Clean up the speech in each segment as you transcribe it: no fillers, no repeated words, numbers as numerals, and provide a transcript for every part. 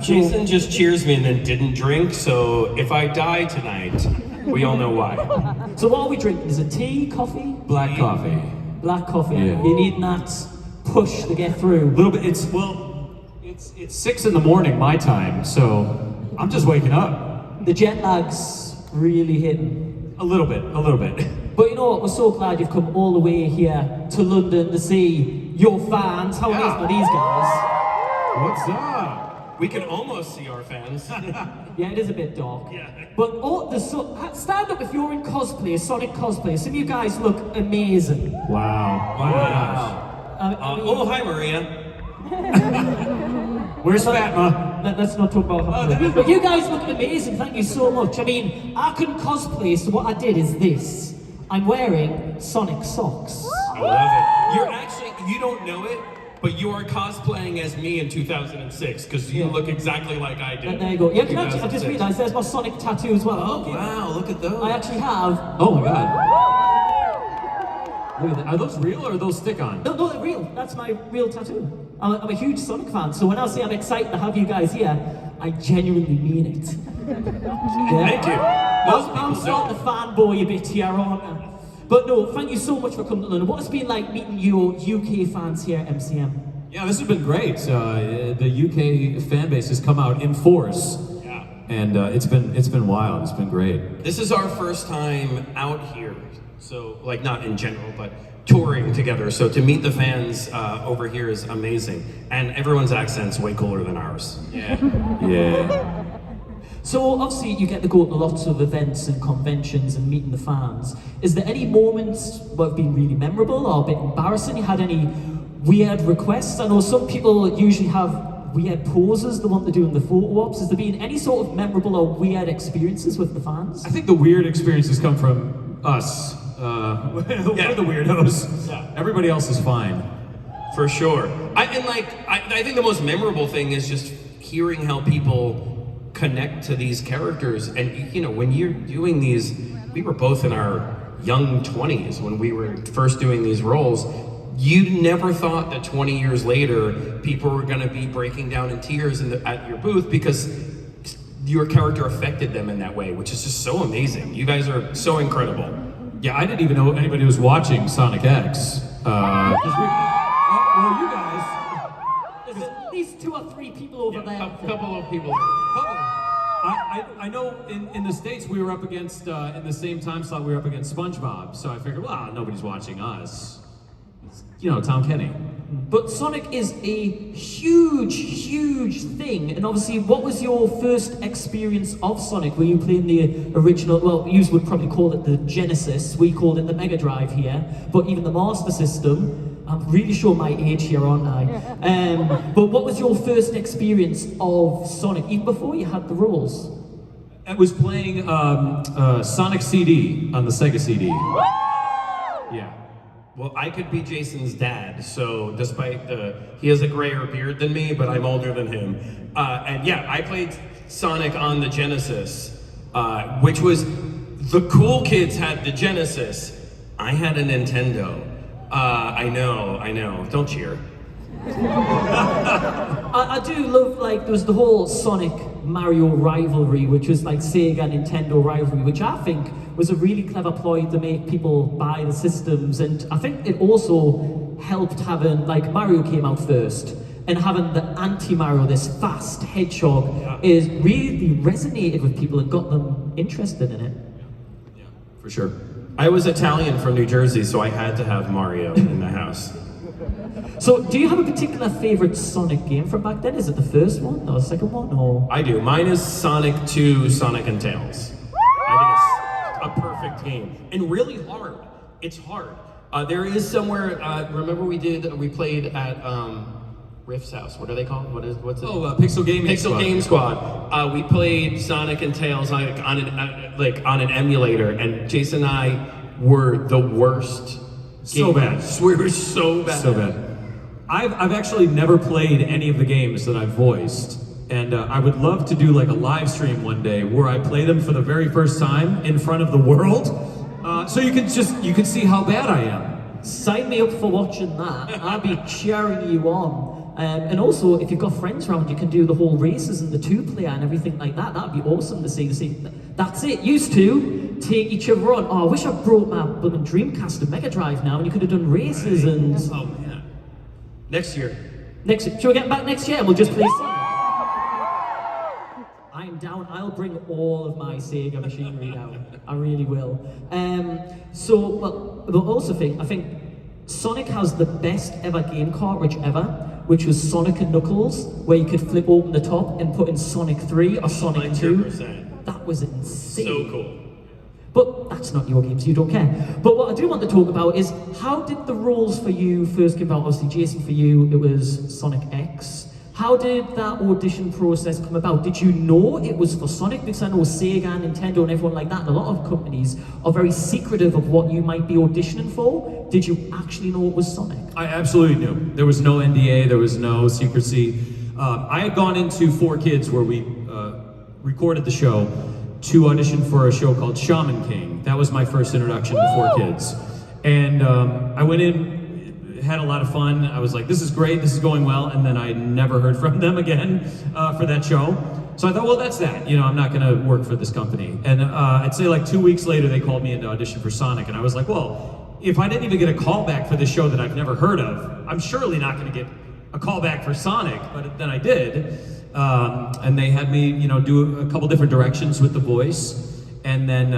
Jason just cheers me and then didn't drink, so if I die tonight, we all know why. So what are we drinking? Is it tea, coffee? Black coffee. Black coffee. Yeah. You need that push to get through. A little bit. It's 6 in the morning my time, so I'm just waking up. The jet lag's really hitting. A little bit. But you know what? We're so glad you've come all the way here to London to see your fans. How amazing are these guys? What's up? We can almost see our fans. Yeah, it is a bit dark. Yeah. But stand up if you're in cosplay, Sonic cosplay. Some of you guys look amazing. Wow. Hi, Maria. Where's Fatma? Let's not talk about her. But you guys look amazing. Thank you so much. I mean, I couldn't cosplay, so what I did is this. I'm wearing Sonic socks. I love it. You don't know it, but you are cosplaying as me in 2006 because you look exactly like I did. There you go. Yeah, I just realised there's my Sonic tattoo as well. Oh, wow, look at those. I actually have. Oh my god. Look at that. Are those real or are those stick-on? No, they're real. That's my real tattoo. I'm a huge Sonic fan, so when I say I'm excited to have you guys here, I genuinely mean it. Thank you. I'm starting to fanboy a bit here, aren't I? But no, thank you so much for coming to London. What has it been like meeting your UK fans here at MCM? Yeah, this has been great. The UK fan base has come out in force. Yeah. And it's been wild. It's been great. This is our first time out here. So, like, not in general, but touring together. So to meet the fans over here is amazing. And everyone's accent's way cooler than ours. Yeah. Yeah. So obviously you get to go to lots of events and conventions and meeting the fans. Is there any moments that have been really memorable or a bit embarrassing? You had any weird requests? I know some people usually have weird poses they want to do in the photo ops. Has there been any sort of memorable or weird experiences with the fans? I think the weird experiences come from us. We're the weirdos. Yeah. Everybody else is fine. For sure. I think the most memorable thing is just hearing how people connect to these characters. And you know, when you're doing these, we were both in our young 20s when we were first doing these roles. You never thought that 20 years later, people were gonna be breaking down in tears at your booth because your character affected them in that way, which is just so amazing. You guys are so incredible. Yeah, I didn't even know anybody was watching Sonic X. Well, you guys. There's at least 2 or 3 people over there. A couple of people. I know in the States we were up against, in the same time slot we were up against SpongeBob, so I figured, well, nobody's watching us. It's, Tom Kenny. But Sonic is a huge thing, and obviously, what was your first experience of Sonic? Were you playing the original, well, you would probably call it the Genesis, we called it the Mega Drive here, but even the Master System, I'm really sure my age here, aren't I? But what was your first experience of Sonic, even before you had the roles? I was playing Sonic CD on the Sega CD. Yeah. Well, I could be Jason's dad, so despite he has a grayer beard than me, but I'm older than him. And yeah, I played Sonic on the Genesis, which was, the cool kids had the Genesis. I had a Nintendo. I know, don't cheer. I do love, like, there was the whole Sonic Mario rivalry, which was like Sega Nintendo rivalry, which I think was a really clever ploy to make people buy the systems, and I think it also helped having, like, Mario came out first, and having the anti-Mario, this fast hedgehog, is really resonated with people and got them interested in it. Yeah, for sure. I was Italian from New Jersey, so I had to have Mario in the house. So, do you have a particular favorite Sonic game from back then? Is it the first one or the second one, or? I do. Mine is Sonic 2, Sonic and Tails. I think it's a perfect game and really hard. It's hard. There is somewhere. Remember we played at Riff's house. What are they called? What's it? Oh, Pixel Game Squad. Game Squad. We played Sonic and Tails on an emulator, and Jason and I were the worst. So bad. We were so bad. So bad. I've actually never played any of the games that I've voiced, and I would love to do like a live stream one day where I play them for the very first time in front of the world, so you can see how bad I am. Sign me up for watching that. I'll be cheering you on. And also, if you've got friends around, you can do the whole races and the two-player and everything like that. That'd be awesome to see. That's it. Used to take each other on. Oh, I wish I brought my blooming Dreamcast and Mega Drive now, and you could have done races and. Oh man. Next year. Shall we get back next year and we'll just play Sonic? I'm down. I'll bring all of my Sega machinery down. I really will. But also I think Sonic has the best ever game cartridge ever, which was Sonic and Knuckles, where you could flip open the top and put in Sonic 3 or Sonic 2. 100%. That was insane. So cool. But that's not your game, so you don't care. But what I do want to talk about is, how did the roles for you first come about? Obviously, Jason, for you, it was Sonic X. How did that audition process come about? Did you know it was for Sonic? Because I know Sega, Nintendo, and everyone like that, and a lot of companies are very secretive of what you might be auditioning for. Did you actually know it was Sonic? I absolutely knew. There was no NDA, there was no secrecy. I had gone into 4Kids where we recorded the show to audition for a show called Shaman King. That was my first introduction to 4Kids. And I went in, had a lot of fun. I was like, this is great, this is going well. And then I never heard from them again for that show. So I thought, well, that's that. You know, I'm not gonna work for this company. And I'd say like 2 weeks later, they called me in to audition for Sonic. And I was like, well, if I didn't even get a call back for this show that I've never heard of, I'm surely not gonna get a call back for Sonic. But then I did. And they had me, you know, do a couple different directions with the voice. And then,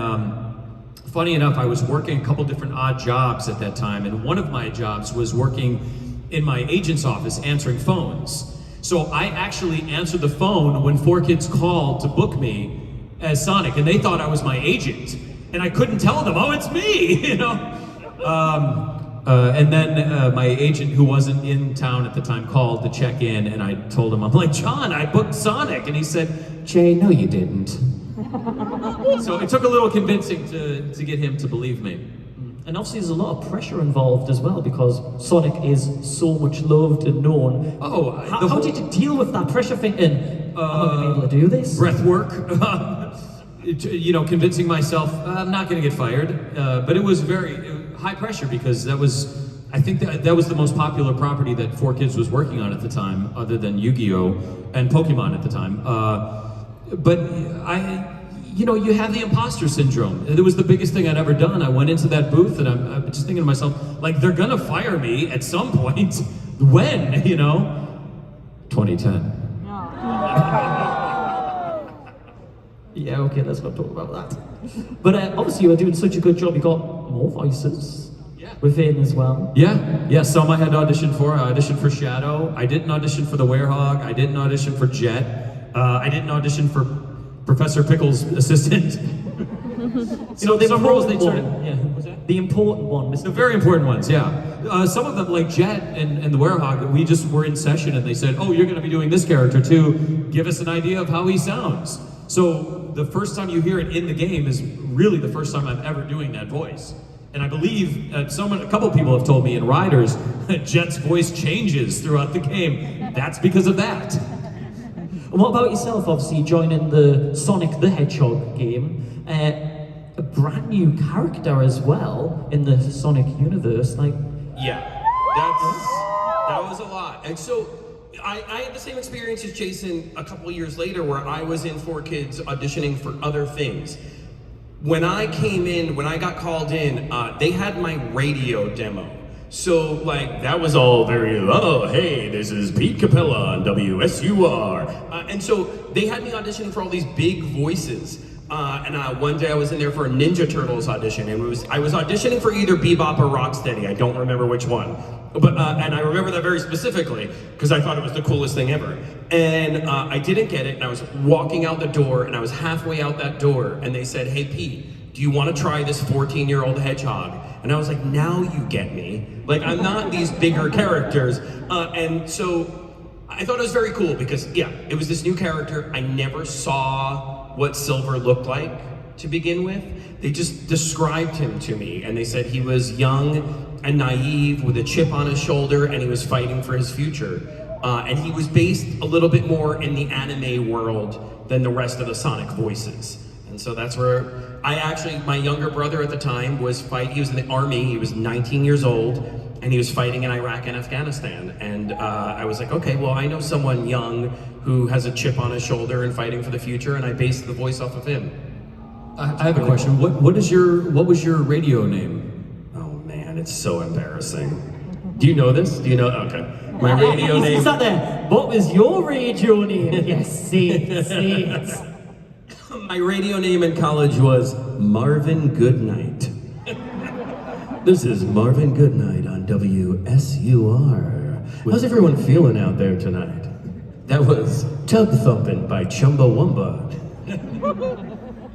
funny enough, I was working a couple different odd jobs at that time. And one of my jobs was working in my agent's office answering phones. So I actually answered the phone when 4Kids called to book me as Sonic. And they thought I was my agent. And I couldn't tell them, oh, it's me, you know? And then my agent, who wasn't in town at the time, called to check in, and I told him, I'm like, John, I booked Sonic. And he said, Jay, no you didn't. So it took a little convincing to get him to believe me. And obviously there's a lot of pressure involved as well, because Sonic is so much loved and known. Oh, how did you deal with that pressure thinking, I'm not going to be able to do this? Breath work. You know, convincing myself, I'm not going to get fired. But it was very high pressure, because I think that was the most popular property that 4Kids was working on at the time, other than Yu-Gi-Oh! And Pokemon at the time. But you know, you have the imposter syndrome. It was the biggest thing I'd ever done. I went into that booth and I'm just thinking to myself, like, they're gonna fire me at some point. When, you know? 2010. Yeah, okay, let's not talk about that. But obviously you were doing such a good job, you got more voices within as well. Yeah, some I had to audition for. I auditioned for Shadow. I didn't audition for the Werehog. I didn't audition for Jet. I didn't audition for Professor Pickle's assistant. So some roles they sort started. yeah. The important one, The very important ones, yeah. Some of them, like Jet and the Werehog, we just were in session and they said, oh, you're going to be doing this character too. Give us an idea of how he sounds. So the first time you hear it in the game is really the first time I'm ever doing that voice. And I believe a couple people have told me in Riders that Jet's voice changes throughout the game. That's because of that. And what about yourself, obviously joining the Sonic the Hedgehog game? A brand new character as well in the Sonic universe, like... Yeah, that was a lot. And so, I had the same experience as Jason a couple years later, where I was in 4Kids auditioning for other things. When I came in, when I got called in, they had my radio demo. So, like, that was all very, oh, hey, this is Pete Capella on WSUR. And so, they had me auditioning for all these big voices. And one day I was in there for a Ninja Turtles audition, and I was auditioning for either Bebop or Rocksteady. I don't remember which one. But and I remember that very specifically, because I thought it was the coolest thing ever. And I didn't get it, and I was walking out the door, and I was halfway out that door, and they said, hey, Pete, do you want to try this 14-year-old hedgehog? And I was like, now you get me. Like, I'm not these bigger characters. And so I thought it was very cool because, yeah, it was this new character. I never saw what Silver looked like to begin with. They just described him to me, and they said he was young and naive with a chip on his shoulder, and he was fighting for his future. And he was based a little bit more in the anime world than the rest of the Sonic voices. And so that's where my younger brother at the time he was in the army, he was 19 years old, and he was fighting in Iraq and Afghanistan. And I was like, okay, well, I know someone young who has a chip on his shoulder and fighting for the future, and I based the voice off of him. I have a question. What was your radio name? Oh man, it's so embarrassing. Do you know this? Do you know? Okay. My radio name. Is that there? What was your radio name? Yes, say it. My radio name in college was Marvin Goodnight. This is Marvin Goodnight on WSUR. How's everyone feeling out there tonight? That was Tub Thumpin' by Chumbawamba.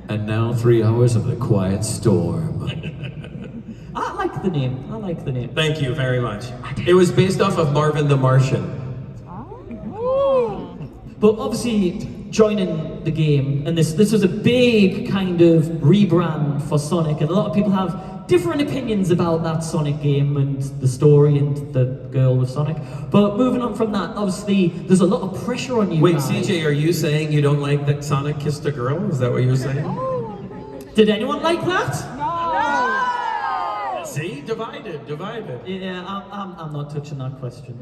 And now 3 hours of the quiet storm. I like the name. I like the name. Thank you very much. It was based off of Marvin the Martian. But obviously, joining the game, and this was a big kind of rebrand for Sonic, and a lot of people have different opinions about that Sonic game and the story and the girl with Sonic. But moving on from that, obviously, there's a lot of pressure on you. Wait, guys. CJ, are you saying you don't like that Sonic kissed a girl? Is that what you're saying? Did anyone like that? See? Divided. Yeah, I'm not touching that question.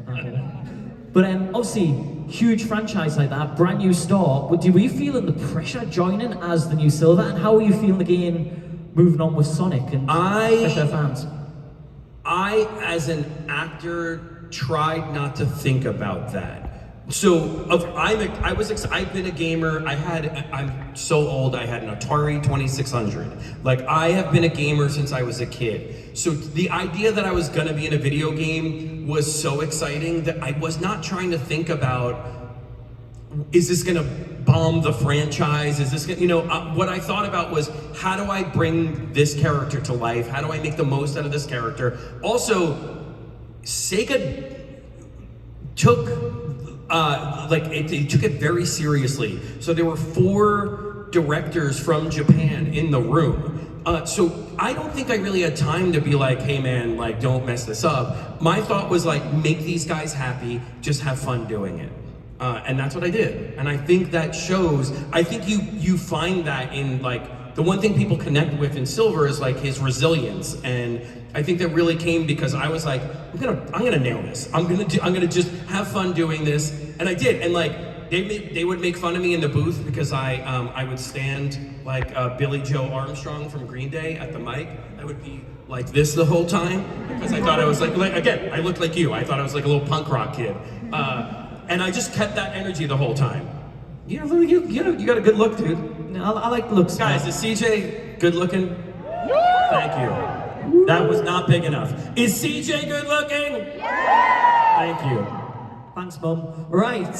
But obviously, huge franchise like that, brand new start. Were you feeling the pressure joining as the new Silver? And how are you feeling again moving on with Sonic and special fans? I, as an actor, tried not to think about that. So I've been a gamer. I'm so old. I had an Atari 2600. Like, I have been a gamer since I was a kid. So the idea that I was gonna be in a video game was so exciting that I was not trying to think about, is this gonna bomb the franchise? Is this gonna, what I thought about was, how do I bring this character to life? How do I make the most out of this character? Also, Sega took they took it very seriously. So there were 4 directors from Japan in the room. So I don't think I really had time to be like, hey man, like, don't mess this up. My thought was like, make these guys happy, just have fun doing it. And that's what I did. And I think that shows, I think you find that in like, the one thing people connect with in Silver is like his resilience, and I think that really came because I was like, I'm gonna nail this. I'm gonna just have fun doing this, and I did. And like they would make fun of me in the booth because I would stand like Billy Joe Armstrong from Green Day at the mic. I would be like this the whole time because I thought I was like again, I looked like you. I thought I was like a little punk rock kid, and I just kept that energy the whole time. You got a good look, dude. No, I like the looks. Guys, is CJ good looking? Thank you. That was not big enough. Is CJ good looking? Thank you. Thanks, Mum. Right.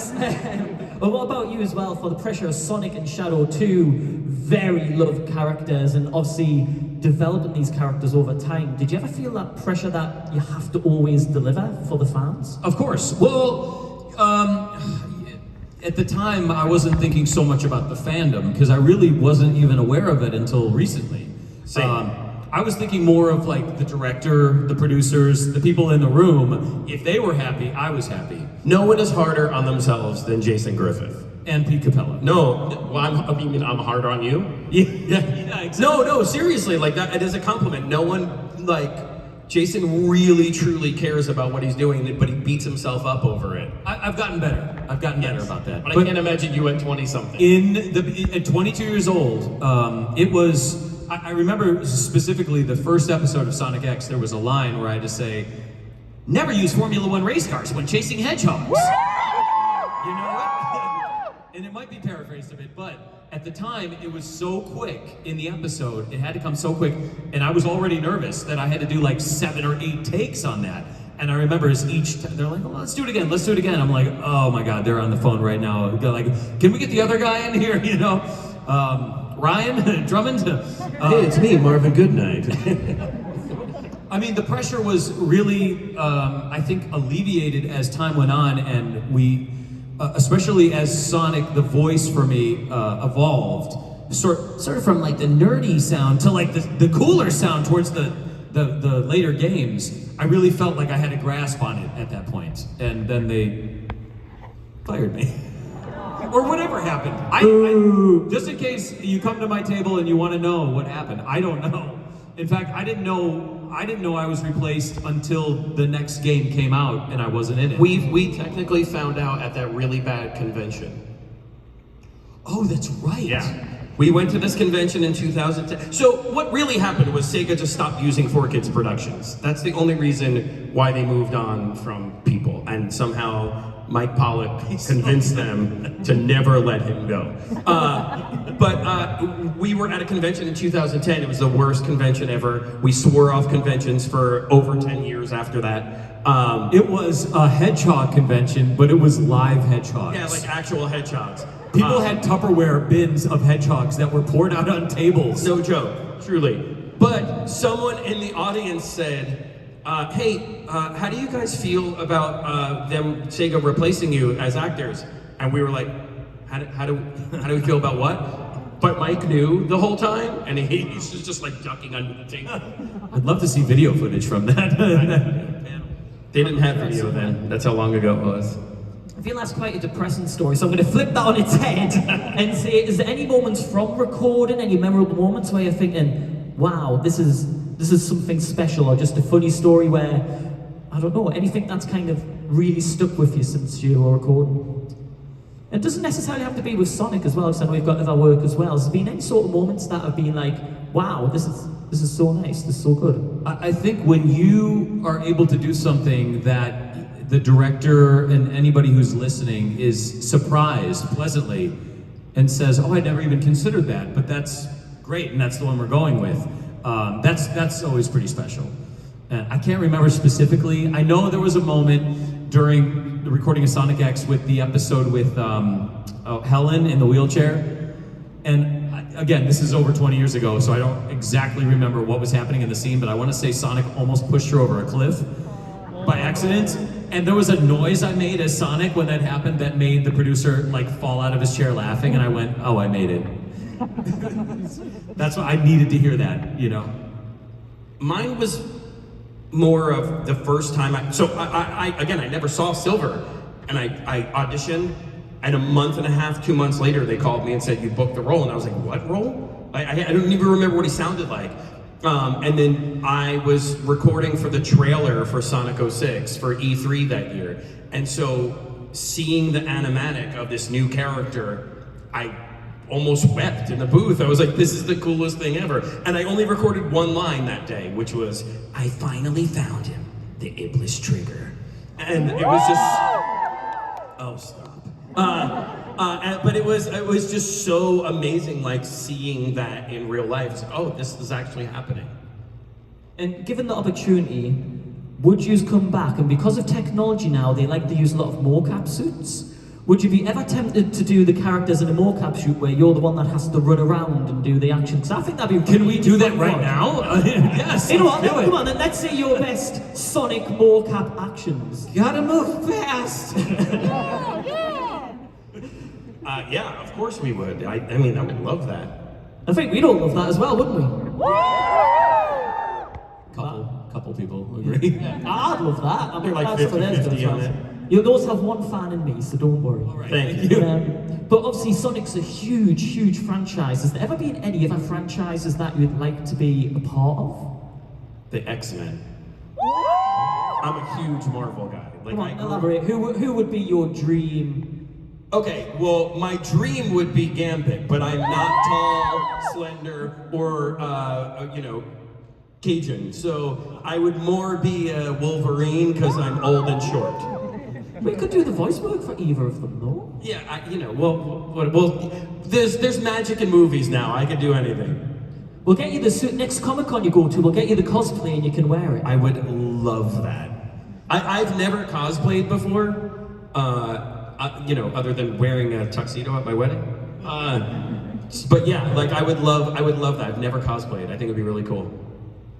But what about you as well, for the pressure of Sonic and Shadow 2, very loved characters, and obviously developing these characters over time. Did you ever feel that pressure that you have to always deliver for the fans? Of course. Well, at the time, I wasn't thinking so much about the fandom because I really wasn't even aware of it until recently. Same. I was thinking more of like the director, the producers, the people in the room. If they were happy, I was happy. No one is harder on themselves than Jason Griffith. And Pete Capella. No, well, I'm harder on you? Yeah, exactly. No, seriously, like that, it is a compliment. No one, like, Jason really truly cares about what he's doing, but he beats himself up over it. I've gotten better. I've gotten better about that. But I can't imagine you at 20-something. At 22 years old, it was, I remember specifically the first episode of Sonic X, there was a line where I had to say, never use Formula One race cars when chasing hedgehogs. You know it? And it might be paraphrased a bit, but at the time, it was so quick in the episode, it had to come so quick, and I was already nervous that I had to do like 7 or 8 takes on that. And I remember as they're like, oh, let's do it again. I'm like, oh my God, they're on the phone right now. They're like, can we get the other guy in here, you know? Ryan Drummond? Hey, it's me, Marvin Goodnight. I mean, the pressure was really, I think, alleviated as time went on, and we, especially as Sonic, the voice for me, evolved, sort of from like the nerdy sound to like the cooler sound towards the later games. I really felt like I had a grasp on it at that point, and then they fired me. Or whatever happened. I just in case you come to my table and you want to know what happened, I don't know. In fact, I didn't know I didn't know I was replaced until the next game came out and I wasn't in it. We technically found out at that really bad convention. Oh, that's right. Yeah. We went to this convention in 2010. So what really happened was Sega just stopped using 4Kids Productions. That's the only reason why they moved on from people. And somehow Mike Pollock convinced them to never let him go. But we were at a convention in 2010. It was the worst convention ever. We swore off conventions for over 10 years after that. It was a hedgehog convention, but it was live hedgehogs. Yeah, like actual hedgehogs. People had Tupperware bins of hedgehogs that were poured out on tables. No joke, truly. But someone in the audience said, hey, how do you guys feel about them Sega replacing you as actors? And we were like, how do we feel about what? But Mike knew the whole time, and he's just like ducking under the table. I'd love to see video footage from that. They didn't have video then. That's how long ago it was. I feel that's quite a depressing story, so I'm going to flip that on its head and say, is there any moments from recording, any memorable moments where you're thinking, wow, this is something special, or just a funny story where, I don't know, anything that's kind of really stuck with you since you were recording? It doesn't necessarily have to be with Sonic as well, because I know we've got other work as well. Has there been any sort of moments that have been like, wow, this is so nice, this is so good? I think when you are able to do something that the director and anybody who's listening is surprised pleasantly and says, oh, I never even considered that, but that's great, and that's the one we're going with. That's always pretty special. I can't remember specifically. I know there was a moment during the recording of Sonic X with the episode with Helen in the wheelchair. And again, this is over 20 years ago, so I don't exactly remember what was happening in the scene, but I want to say Sonic almost pushed her over a cliff by accident. And there was a noise I made as Sonic when that happened that made the producer like fall out of his chair laughing, and I went, oh, I made it. That's what I needed to hear that, you know. Mine was more of the first time I never saw Silver, and I auditioned, and a month and a half, 2 months later, they called me and said, you booked the role, and I was like, what role? I don't even remember what he sounded like. And then I was recording for the trailer for Sonic 06 for E3 that year, and so seeing the animatic of this new character, I almost wept in the booth. I was like, this is the coolest thing ever. And I only recorded one line that day, which was, I finally found him, the Iblis Trigger. And it was just, oh, stop. But it was just so amazing, like seeing that in real life. It's like, oh, this is actually happening. And given the opportunity, would you come back? And because of technology now, they like to use a lot of mocap suits. Would you be ever tempted to do the characters in a mocap suit where you're the one that has to run around and do the action? Because I think that'd be. Can we do that right now? Yes. You know what? Do it. Come on, then let's see your best Sonic mocap actions. Gotta move fast. Yeah, of course we would. I mean, I would love that. I think we'd all love that as well, wouldn't we? Couple people agree. I'd love that. I mean, Like that's what it is. 50-50 on it. You'll always have one fan in me, so don't worry. All right. Thank you. But obviously, Sonic's a huge, huge franchise. Has there ever been any other franchises that you'd like to be a part of? The X-Men. I'm a huge Marvel guy. Like, Come on, elaborate. Who would be your dream? Okay, well, my dream would be Gambit, but I'm not tall, slender, or, Cajun. So I would more be a Wolverine because I'm old and short. We could do the voice work for either of them, though. Yeah, there's magic in movies now. I could do anything. We'll get you the suit next Comic-Con you go to. We'll get you the cosplay and you can wear it. I would love that. I've never cosplayed before, other than wearing a tuxedo at my wedding. But yeah, like I would love that. I've never cosplayed. I think it'd be really cool.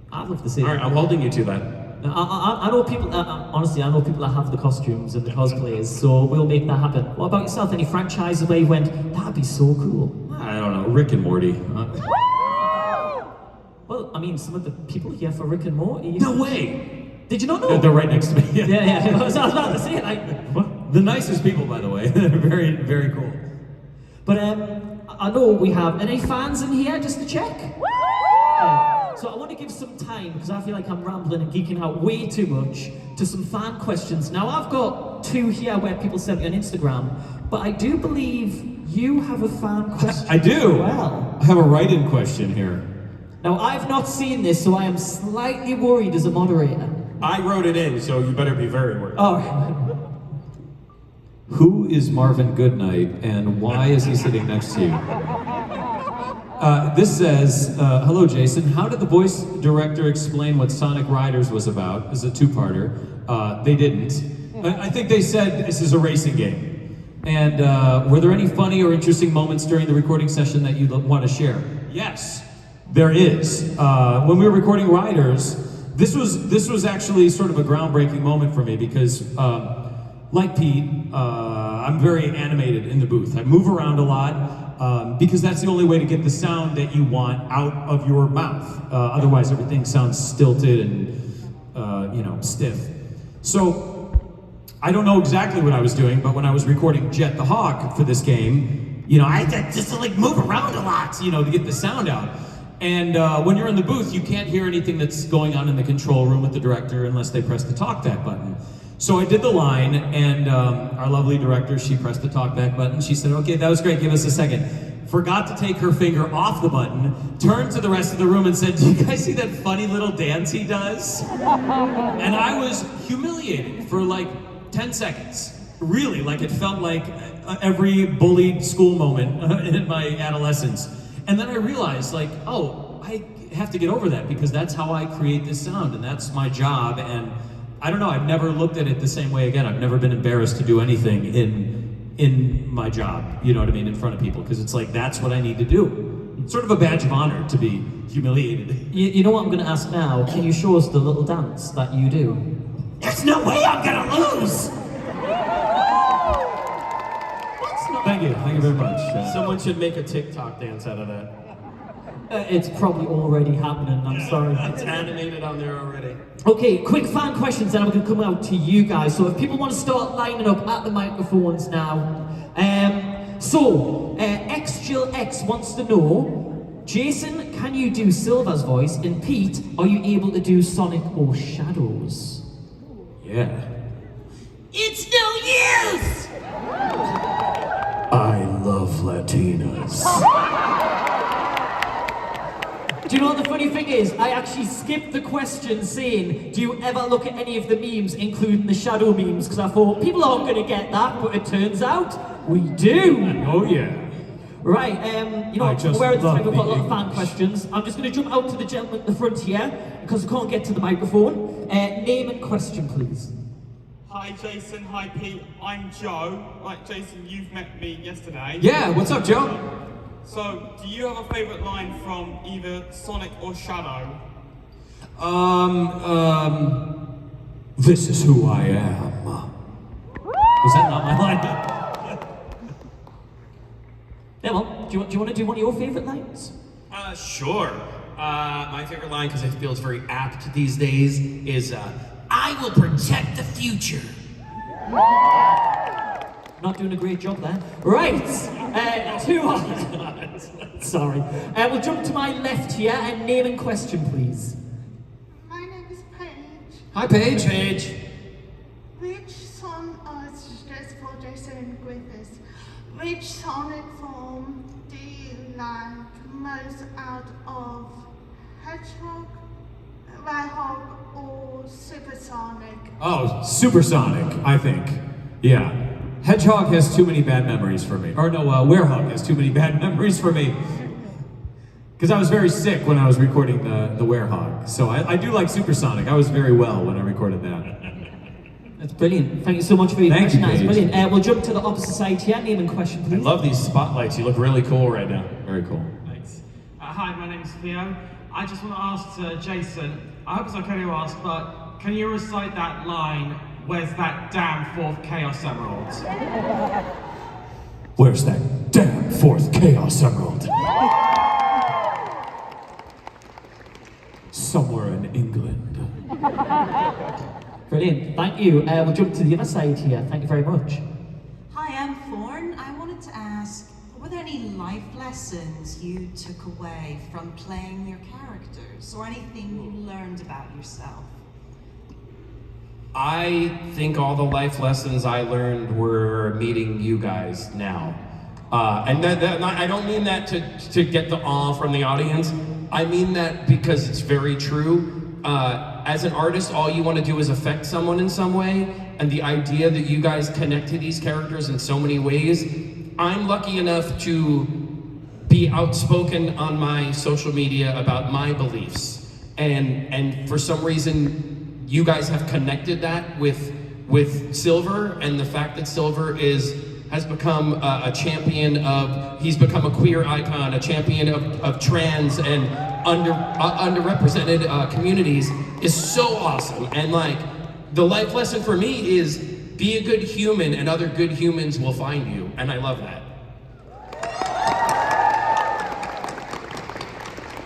I'd love to see it. All right, I'm holding you to that. I know people, honestly, I know people that have the costumes and the cosplays, so we'll make that happen. What about yourself? Any franchises where you went, that'd be so cool? I don't know, Rick and Morty. Well, I mean, some of the people here for Rick and Morty. No way! Did you not know? They're right next to me. Yeah. I was about to say it. Like, the nicest people, by the way. They're very, very cool. But I know we have any fans in here just to check. So I want to give some time, because I feel like I'm rambling and geeking out way too much, to some fan questions. Now I've got 2 here where people sent me on Instagram, but I do believe you have a fan question. I do. As well. I have a write-in question here. Now I've not seen this, so I am slightly worried as a moderator. I wrote it in, so you better be very worried. Oh. Who is Marvin Goodnight, and why is he sitting next to you? This says, hello Jason, how did the voice director explain what Sonic Riders was about? This is a 2-parter. They didn't. I think they said this is a racing game. And were there any funny or interesting moments during the recording session that you'd want to share? Yes, there is. When we were recording Riders, this was actually sort of a groundbreaking moment for me because, like Pete, I'm very animated in the booth. I move around a lot because that's the only way to get the sound that you want out of your mouth. Otherwise, everything sounds stilted and stiff. So I don't know exactly what I was doing, but when I was recording Jet the Hawk for this game, I had just to like move around a lot, to get the sound out. And when you're in the booth, you can't hear anything that's going on in the control room with the director unless they press the talkback button. So I did the line, and our lovely director, she pressed the talkback button. She said, okay, that was great, give us a second. Forgot to take her finger off the button, turned to the rest of the room and said, do you guys see that funny little dance he does? And I was humiliated for like 10 seconds. Really, like it felt like every bullied school moment in my adolescence. And then I realized, like, oh, I have to get over that because that's how I create this sound and that's my job. And I don't know, I've never looked at it the same way again. I've never been embarrassed to do anything in my job, you know what I mean, in front of people, because it's like, that's what I need to do. It's sort of a badge of honor to be humiliated. You know what I'm going to ask now? Can you show us the little dance that you do? There's no way I'm gonna lose! Thank you very much. Someone should make a TikTok dance out of that. It's probably already happening, I'm sorry. It's animated on there already. Okay, quick fan questions, then I'm going to come out to you guys. So if people want to start lining up at the microphones now. XJillX wants to know, Jason, can you do Silver's voice? And Pete, are you able to do Sonic or Shadows? Yeah. It's no use! I love Latinas. Do you know what the funny thing is? I actually skipped the question saying, do you ever look at any of the memes, including the shadow memes? Because I thought, people aren't going to get that, but it turns out, we do! Oh yeah. Right, we're at the time, we've got a lot of fan English. questions. I'm just going to jump out to the gentleman at the front here, because I can't get to the microphone. Name and question, please. Hi Jason, hi Pete, I'm Joe. Right Jason, you've met me yesterday. Yeah, what's up, Joe? So, do you have a favourite line from either Sonic or Shadow? This is who I am. Was that not my line? Yeah, well, do you want to do one of your favourite lines? Sure. My favorite line, because I feel it's very apt these days, is I will protect the future. Not doing a great job there. Right, Sorry. We'll jump to my left here and name and question, please. My name is Paige. Hi, Paige. Paige. Which song, it's just for Jason and Griffith. Which Sonic form do you like most out of Hedgehog, Hedgehog, or Supersonic? Oh, Supersonic, I think. Yeah. Hedgehog has too many bad memories for me. Or no, Werehog has too many bad memories for me. Because I was very sick when I was recording the Werehog. So I do like Supersonic. I was very well when I recorded that. That's brilliant. Thank you so much for your Thank question. you, That's Paige. brilliant. We'll jump to the opposite side here. Name and question, I please. love these spotlights. You look really cool right now. Very cool. Thanks. Hi, my name's Theo. I just want to ask Jason, I hope it's okay to ask, but can you recite that line, where's that damn fourth Chaos Emerald? Where's that damn fourth Chaos Emerald? Somewhere in England. Brilliant. Thank you. We'll jump to the other side here. Thank you very much. Hi, I'm Thorn. I wanted to ask, were there any life lessons you took away from playing your characters, or anything you learned about yourself? I think all the life lessons I learned were meeting you guys now. And I don't mean that to get the awe from the audience. I mean that because it's very true. As an artist, all you want to do is affect someone in some way. And the idea that you guys connect to these characters in so many ways, I'm lucky enough to be outspoken on my social media about my beliefs. And for some reason, you guys have connected that with Silver, and the fact that Silver has become a champion of, he's become a queer icon, a champion of trans and underrepresented communities is so awesome. And like, the life lesson for me is be a good human and other good humans will find you. And I love that.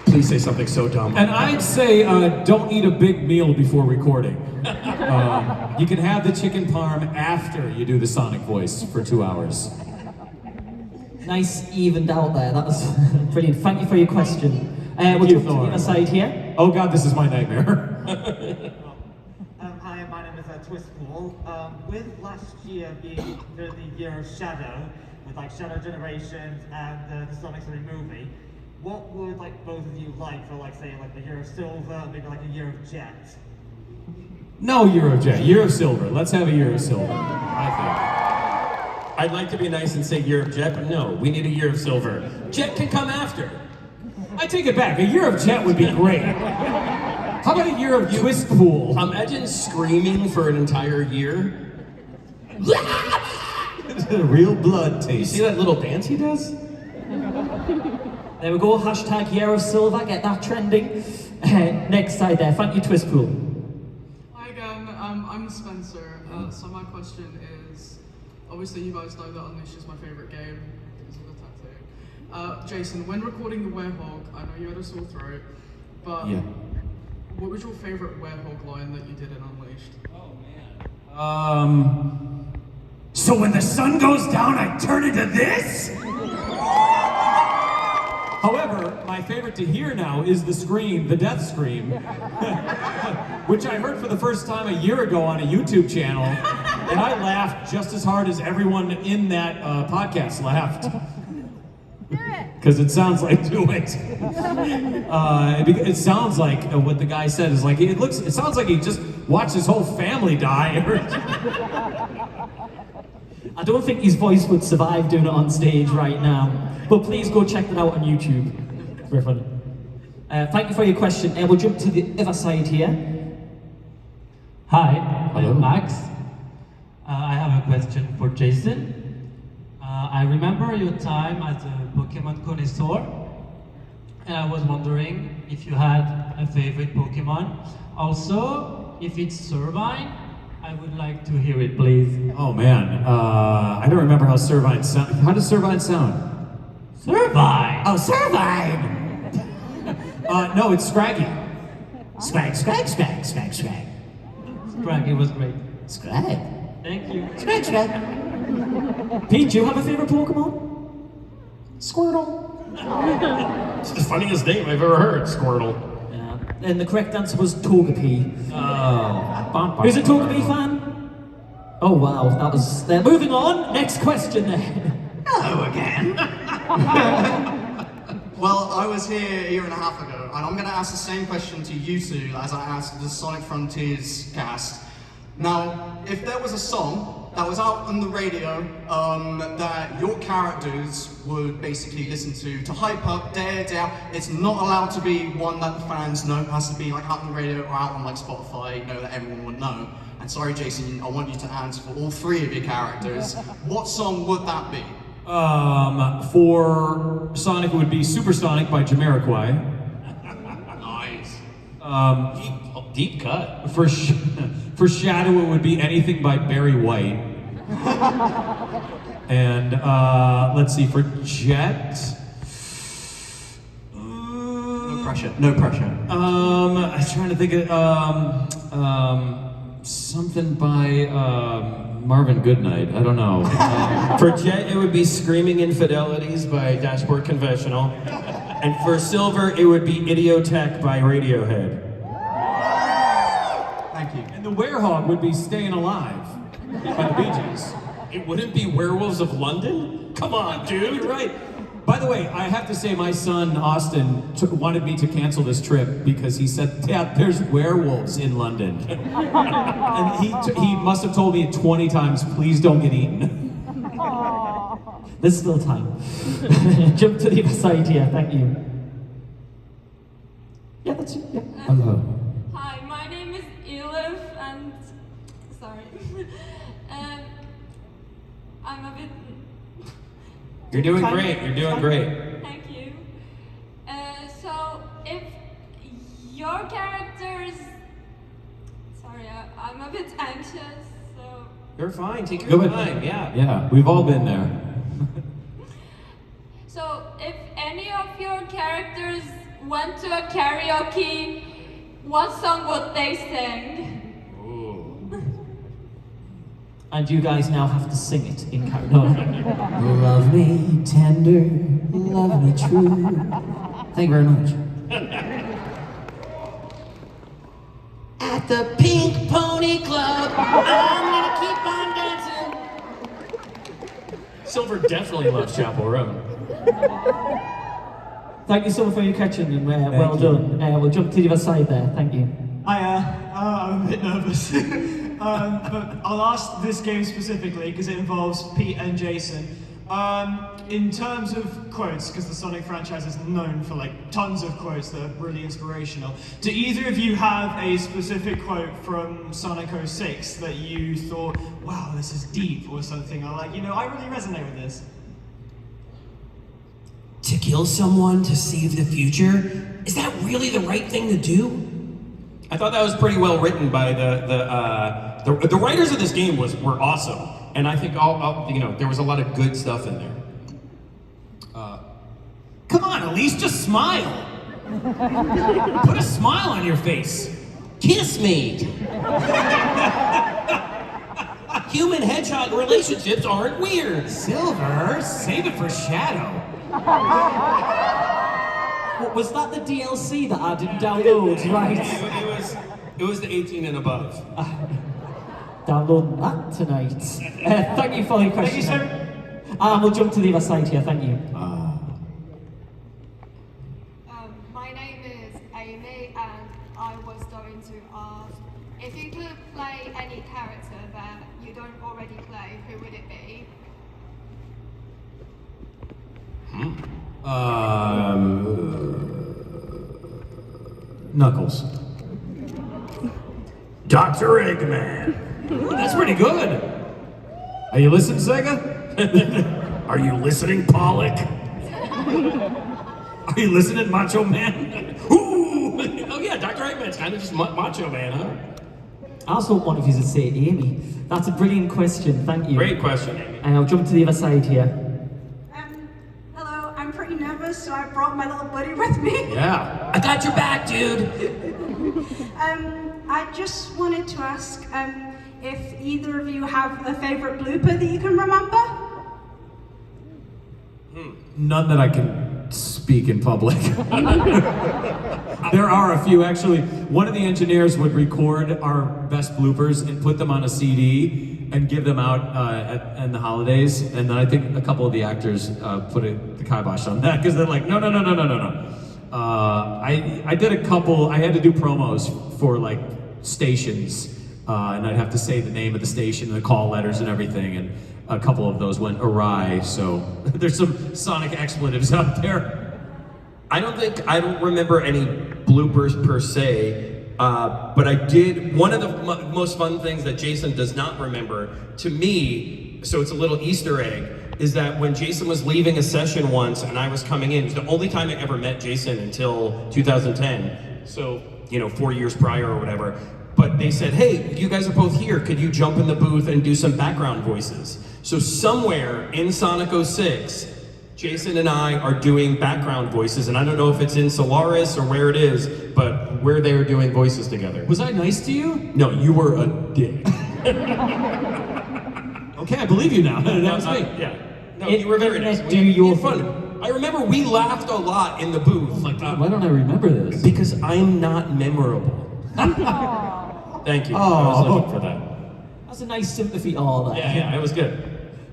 Please say something so dumb. And I'd say don't eat a big meal before recording. You can have the chicken parm after you do the Sonic voice for 2 hours. Nice evened out there. That was brilliant. Thank you for your question. We'll jump to the other side here. Oh God, this is my nightmare. Hi, my name is Twistpool. With last year being the year of Shadow, with like Shadow Generations and the Sonic 3 movie, what would like both of you like for like say like the year of Silver, maybe like a year of Jet? No Year of Jet, Year of Silver. Let's have a Year of Silver, I think. I'd like to be nice and say Year of Jet, but no, we need a Year of Silver. Jet can come after. I take it back, a Year of Jet would be great. How about a Year of Twistpool? Imagine screaming for an entire year. Real blood You taste. see that little dance he does? There we go. Hashtag Year of Silver. Get that trending. Next side there. Thank you, Twistpool. Hi again. I'm Spencer. So my question is, obviously you guys know that Unleash is my favorite game because of the tattoo. Jason, when recording the Werehog, I know you had a sore throat, but Yeah. what was your favorite Werehog line that you did in Unleashed? So when the sun goes down, I turn into this? However, my favorite to hear now is the scream, the death scream, which I heard for the first time a year ago on a YouTube channel, and I laughed just as hard as everyone in that podcast laughed. Because it sounds like, do it. It sounds like what the guy said is like, it sounds like he just watched his whole family die. I don't think his voice would survive doing it on stage right now. But please go check that out on YouTube. Very funny. Thank you for your question. We'll jump to the other side here. Hi, Hello. I'm Max. I have a question for Jason. I remember your time as a Pokemon connoisseur, and I was wondering if you had a favorite Pokemon. Also, if it's Servine, I would like to hear it, please. Oh man, I don't remember how Servine sound. How does Servine sound? Servine! Oh, Servine! No, it's Scraggy. Scrag, it was great. Scrag. Thank you. Pete, do you have a favorite Pokemon? Squirtle. It's the funniest name I've ever heard, Squirtle. Yeah. And the correct answer was Togepi. Oh. Who's a Togepi fan? Oh wow, that was... moving on, next question then. Hello again. Well, I was here a year and a half ago, and I'm going to ask the same question to you two as I asked the Sonic Frontiers cast. Now, if there was a song that was out on the radio that your characters would basically listen to hype up day in, day out, it's not allowed to be one that the fans know. It has to be like out on the radio or out on like Spotify, that everyone would know. And sorry, Jason, I want you to answer for all three of your characters. What song would that be? For Sonic, it would be Supersonic by Jamiroquai. Nice. Deep cut. For Shadow, it would be Anything by Barry White. And let's see, for Jet. No pressure. No pressure. I'm trying to think of something by Marvin Goodnight. I don't know. For Jet, it would be Screaming Infidelities by Dashboard Confessional. And for Silver, it would be Idiotech by Radiohead. Thank you. And the Werehog would be Staying Alive by the Bee Gees. It wouldn't be Werewolves of London? Come on, dude. You're right. By the way, I have to say my son, Austin, wanted me to cancel this trip because he said, Dad, there's werewolves in London. And he must have told me 20 times, please don't get eaten. There's still time. Jump to the other side here, thank you. Yeah, that's it. Yeah. Hello. Hi, my name is Elif, and sorry, I'm a bit. You're doing great. You're doing great. Thank you. So, if your characters, sorry, I'm a bit anxious. So. You're fine. Take your time. Yeah. Yeah, we've all been there. So, if any of your characters went to a karaoke, what song would they sing? And you guys now have to sing it in karaoke. No. Love me tender, love me true. Thank you very much. At the Pink Pony Club, I'm gonna keep on dancing. Silver definitely loves Chapel Roan. Thank you so much for your question, and well done. We'll jump to the other side there. Thank you. I'm a bit nervous. But I'll ask this game specifically because it involves Pete and Jason. In terms of quotes, because the Sonic franchise is known for like tons of quotes that are really inspirational, do either of you have a specific quote from Sonic 06 that you thought, wow, this is deep or something, or like, I really resonate with this? To kill someone to save the future? Is that really the right thing to do? I thought that was pretty well written by the writers of this game were awesome, and I think there was a lot of good stuff in there. Come on, Elise, just smile. Put a smile on your face. Kiss me. Human hedgehog relationships aren't weird. Silver, save it for Shadow. Was that the DLC that I didn't download? Right. It was the 18 and above. Download that tonight. Thank you for your question. Thank you, sir. We'll jump to the other side here. Thank you. My name is Amy, and I was going to ask if you could play any character that you don't already play, who would it be? Knuckles. Dr. Eggman. That's pretty good. Are you listening, Sega? Are you listening, Pollock? Are you listening, Macho Man? Ooh! Oh yeah, Dr. Eggman's kind of just Macho Man, huh? I also want one of you to say Amy. That's a brilliant question. Thank you. Great question, Amy. And I'll jump to the other side here. Hello, I'm pretty nervous, so I brought my little buddy with me. Yeah. I got your back, dude. I just wanted to ask if either of you have a favorite blooper that you can remember? None that I can speak in public. There are a few, actually. One of the engineers would record our best bloopers and put them on a CD and give them out in the holidays. And then I think a couple of the actors put the kibosh on that because they're like, no. I did a couple, I had to do promos for like stations, and I'd have to say the name of the station and the call letters and everything, and a couple of those went awry, so there's some Sonic expletives out there. I don't remember any bloopers per se, but I did, one of the most fun things that Jason does not remember, to me, so it's a little Easter egg, is that when Jason was leaving a session once and I was coming in, it was the only time I ever met Jason until 2010, so, 4 years prior or whatever, but they said, hey, you guys are both here, could you jump in the booth and do some background voices? So somewhere in Sonic 06, Jason and I are doing background voices, and I don't know if it's in Solaris or where it is, but we're there doing voices together. Was I nice to you? No, you were a dick. Okay, I believe you now. That was me. Yeah. No, you were very nice. Do your fun. I remember we laughed a lot in the booth. Oh my God, why don't I remember this? Because I'm not memorable. Thank you. I was looking for that. That's a nice sympathy. Oh, that. Yeah, it was good.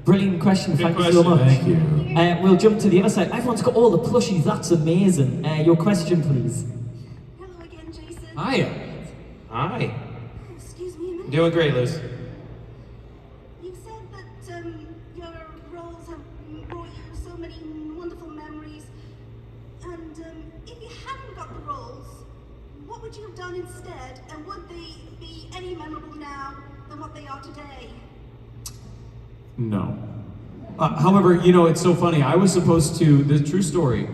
Brilliant question. Thank you so question, much. thank you. We'll jump to the other side. Everyone's got all the plushies. That's amazing. Your question, please. Hello again, Jason. Hiya. Hi. Excuse me a minute. Doing great, Liz. You said that your roles have brought you so many wonderful memories. And if you hadn't got the roles, what would you have done instead? And would they be any memorable now than what they are today? No. However, you know, it's so funny. I was supposed to, the true story,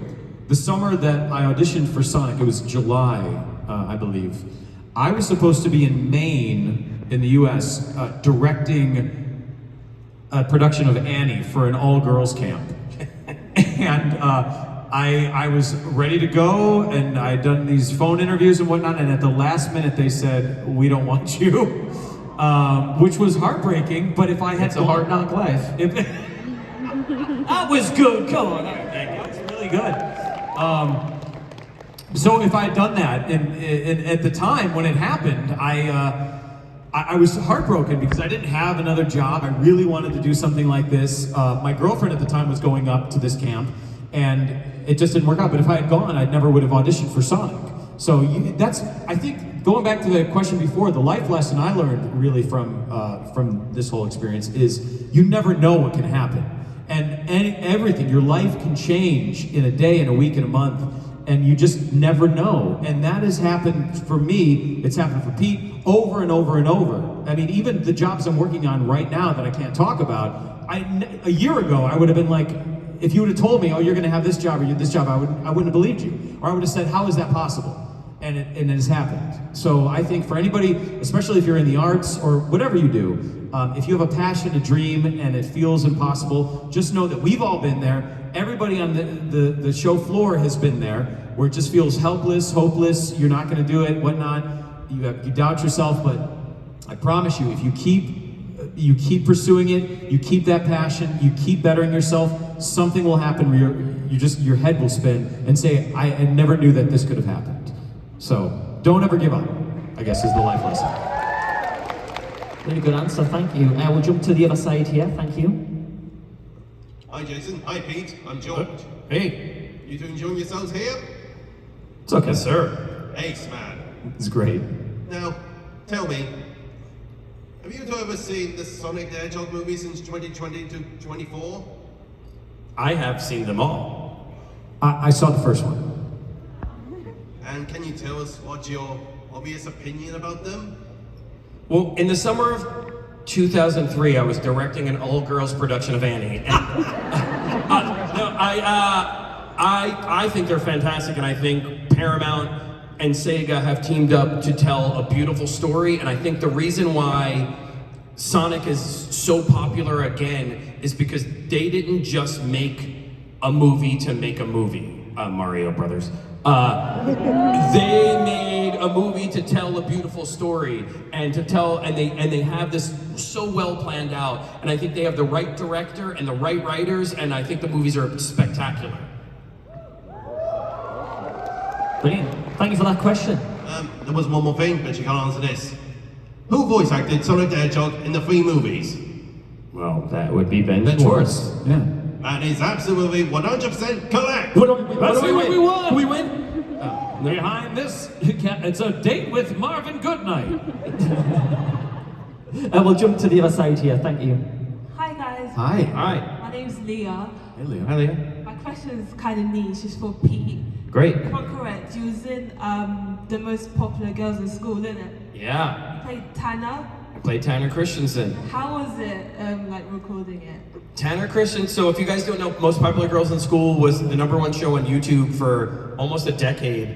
the summer that I auditioned for Sonic, it was July, I believe. I was supposed to be in Maine, in the US, directing a production of Annie for an all-girls camp. And I was ready to go, and I'd done these phone interviews and whatnot, and at the last minute they said, "We don't want you," which was heartbreaking, but if I had It's a hard knock life. That was good, come on. That's really good. So if I had done that, and at the time when it happened, I was heartbroken because I didn't have another job. I really wanted to do something like this. My girlfriend at the time was going up to this camp, and it just didn't work out. But if I had gone, I never would have auditioned for Sonic. So that's, I think, going back to the question before, the life lesson I learned really from this whole experience is you never know what can happen. And everything, your life can change in a day, in a week, in a month, and you just never know. And that has happened for me, it's happened for Pete, over and over and over. I mean, even the jobs I'm working on right now that I can't talk about, a year ago, I would have been like, if you would have told me, oh, you're gonna have this job or this job, I wouldn't have believed you. Or I would have said, how is that possible? And it has happened. So I think for anybody, especially if you're in the arts or whatever you do, if you have a passion, a dream, and it feels impossible, just know that we've all been there. Everybody on the show floor has been there, where it just feels helpless, hopeless, you're not gonna do it, whatnot. You doubt yourself, but I promise you, if you keep pursuing it, you keep that passion, you keep bettering yourself, something will happen where your head will spin and say, I never knew that this could have happened. So don't ever give up, I guess is the life lesson. Really good answer, thank you. We'll jump to the other side here, thank you. Hi Jason, hi Pete, I'm George. Hey. You two enjoying yourselves here? It's okay. Yes, sir. Ace, man. It's great. Now, tell me, have you two ever seen the Sonic the Hedgehog movie since 2020 to 24? I have seen them all. I saw the first one. And can you tell us what's your obvious opinion about them? Well, in the summer of 2003, I was directing an all-girls production of Annie. And, I think they're fantastic, and I think Paramount and Sega have teamed up to tell a beautiful story, and I think the reason why Sonic is so popular again is because they didn't just make a movie to make a movie, Mario Brothers. They made a movie to tell a beautiful story and they have this so well planned out, and I think they have the right director and the right writers, and I think the movies are spectacular. Brilliant. Thank you for that question. There was one more thing, but you can't answer this. Who voice acted Sonic the Hedgehog in the 3 movies? Well, that would be Ben Schwartz. Yeah. That is absolutely 100% correct! That's what we won! We win? Behind this, it's a date with Marvin Goodnight. We'll jump to the other side here, thank you. Hi guys. Hi. Hi. My name's Leah. Hey, Leo. Hi, Leah. My question is kind of niche, it's for Pete. Great. If I'm correct, you was in the most popular girls in school, didn't it? Yeah. You played Tanner. I played Tanner Christensen. How was it, like recording it? Tanner Christensen, so if you guys don't know, Most Popular Girls in School was the #1 show on YouTube for almost a decade.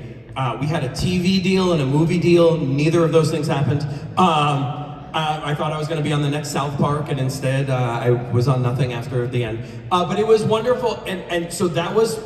We had a TV deal and a movie deal. Neither of those things happened. I thought I was going to be on the next South Park, and instead I was on nothing after the end. But it was wonderful, and so that was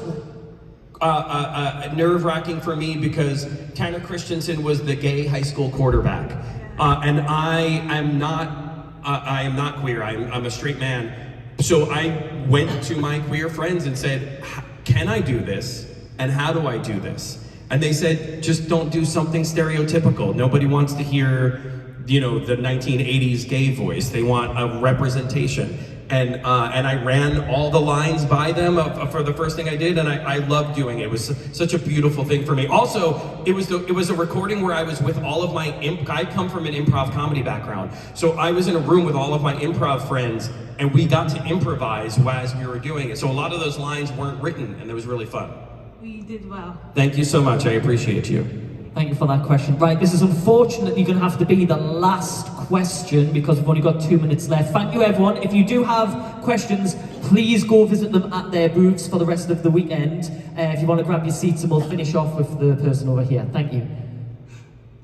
nerve-wracking for me because Tanner Christensen was the gay high school quarterback. And I am not I am not queer. I'm a straight man. So I went to my queer friends and said, can I do this? And how do I do this? And they said, just don't do something stereotypical. Nobody wants to hear, you know, the 1980s gay voice. They want a representation. And I ran all the lines by them for the first thing I did, and I loved doing it. It was such a beautiful thing for me. Also, it was a recording where I was with all of my I come from an improv comedy background, so I was in a room with all of my improv friends, and we got to improvise as we were doing it. So a lot of those lines weren't written, and it was really fun. We did well. Thank you so much. I appreciate you. Thank you for that question. Right, this is unfortunately going to have to be the last question because we've only got 2 minutes left. Thank you, everyone. If you do have questions, please go visit them at their booths for the rest of the weekend. If you want to grab your seats, and we'll finish off with the person over here. Thank you.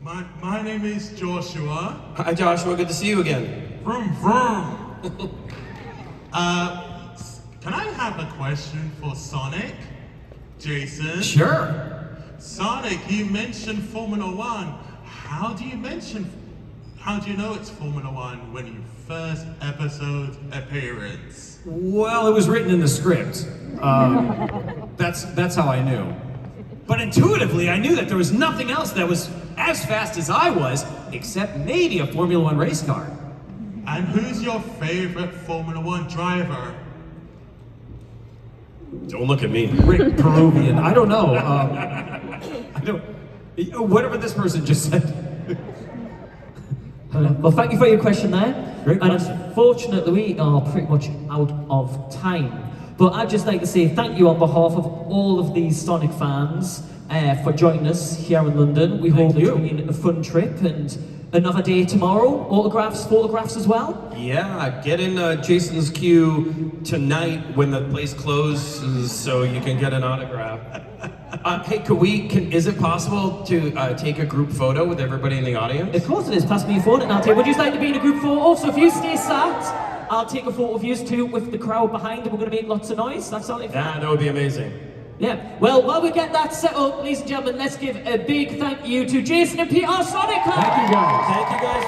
My name is Joshua. Hi, Joshua. Good to see you again. Vroom, vroom. Can I have a question for Sonic? Jason? Sure. Sonic, you mentioned Formula One. How do you know it's Formula One when your first episode appearance? Well, it was written in the script. That's how I knew. But intuitively, I knew that there was nothing else that was as fast as I was, except maybe a Formula One race car. And who's your favorite Formula One driver? Don't look at me. Rick Peruvian. I don't know. I don't. Whatever this person just said. Well, thank you for your question there. Great question. And unfortunately, we are pretty much out of time. But I'd just like to say thank you on behalf of all of these Sonic fans for joining us here in London. We hope it's been a fun trip and another day tomorrow. Autographs, photographs as well. Yeah, get in Jason's queue tonight when the place closes so you can get an autograph. Hey, is it possible to take a group photo with everybody in the audience? Of course it is. Pass me your phone and I'll take. Would you like to be in a group photo? So if you stay sat, I'll take a photo of you too with the crowd behind and we're going to make lots of noise. That's all. Yeah, that would be amazing. Yeah, well, while we get that set up, ladies and gentlemen, let's give a big thank you to Jason and Pete, our Sonic. Thank you guys. Thank you guys.